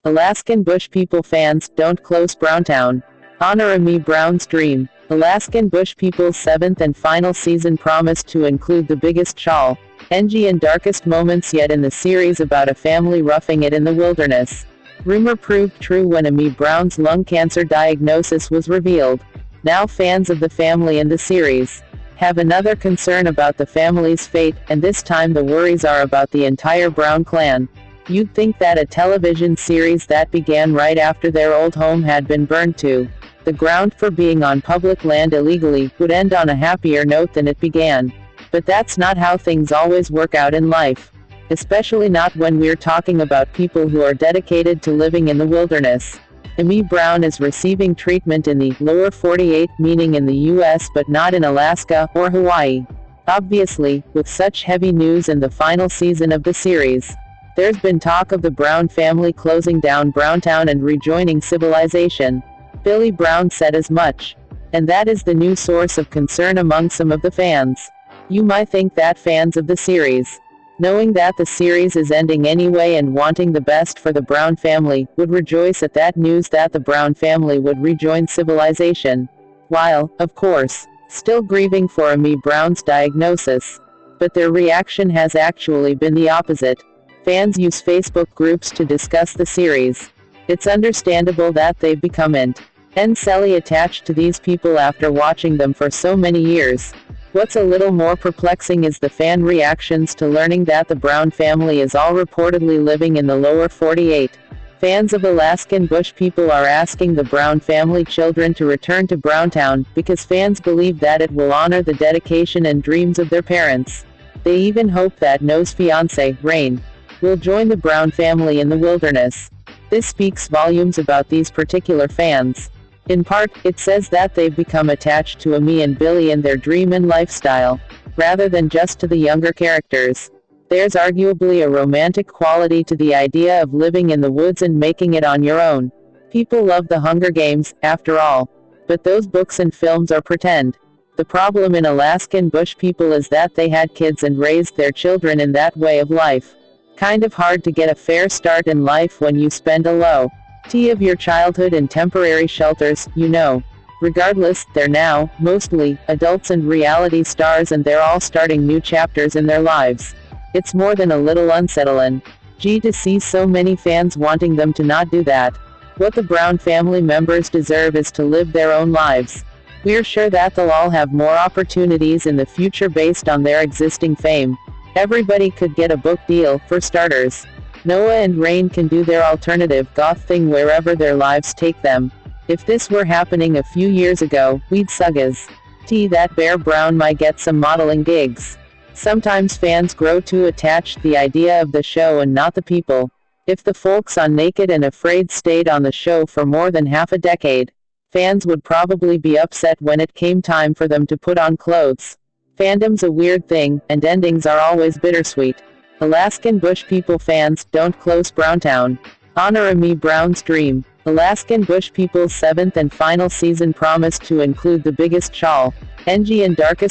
Alaskan Bush People fans, don't close Browntown. Honor Amy Brown's dream. Alaskan Bush People's seventh and final season promised to include the biggest shawl, edgy and darkest moments yet in the series about a family roughing it in the wilderness. Rumor proved true when Amy Brown's lung cancer diagnosis was revealed. Now fans of the family and the series have another concern about the family's fate, and this time the worries are about the entire Brown clan. You'd think that a television series that began right after their old home had been burned to the ground for being on public land illegally would end on a happier note than it began. But that's not how things always work out in life. Especially not when we're talking about people who are dedicated to living in the wilderness. Amy Brown is receiving treatment in the lower 48, meaning in the US but not in Alaska or Hawaii. Obviously, with such heavy news in the final season of the series, there's been talk of the Brown family closing down Browntown and rejoining civilization. Billy Brown said as much. And that is the new source of concern among some of the fans. You might think that fans of the series, knowing that the series is ending anyway and wanting the best for the Brown family, would rejoice at that news that the Brown family would rejoin civilization, while, of course, still grieving for Amy Brown's diagnosis. But their reaction has actually been the opposite. Fans use Facebook groups to discuss the series. It's understandable that they've become intensely attached to these people after watching them for so many years. What's a little more perplexing is the fan reactions to learning that the Brown family is all reportedly living in the lower 48. Fans of Alaskan Bush People are asking the Brown family children to return to Browntown, because fans believe that it will honor the dedication and dreams of their parents. They even hope that Noah's fiancé, Rain, will join the Brown family in the wilderness. This speaks volumes about these particular fans. In part, it says that they've become attached to Amy and Billy and their dream and lifestyle, rather than just to the younger characters. There's arguably a romantic quality to the idea of living in the woods and making it on your own. People love the Hunger Games, after all. But those books and films are pretend. The problem in Alaskan Bush People is that they had kids and raised their children in that way of life. Kind of hard to get a fair start in life when you spend a lot of your childhood in temporary shelters, you know. Regardless, they're now, mostly, adults and reality stars, and they're all starting new chapters in their lives. It's more than a little unsettling. To see so many fans wanting them to not do that. What the Brown family members deserve is to live their own lives. We're sure that they'll all have more opportunities in the future based on their existing fame. Everybody could get a book deal, for starters. Noah and Rain can do their alternative goth thing wherever their lives take them. If this were happening a few years ago, we'd sug as that Bear Brown might get some modeling gigs. Sometimes fans grow too attached to the idea of the show and not the people. If the folks on Naked and Afraid stayed on the show for more than half a decade, fans would probably be upset when it came time for them to put on clothes. Fandom's a weird thing, and endings are always bittersweet. Alaskan Bush People fans, don't close Browntown. Honor Amy Brown's dream. Alaskan Bush People's seventh and final season promised to include the biggest shawl, edgy and darkest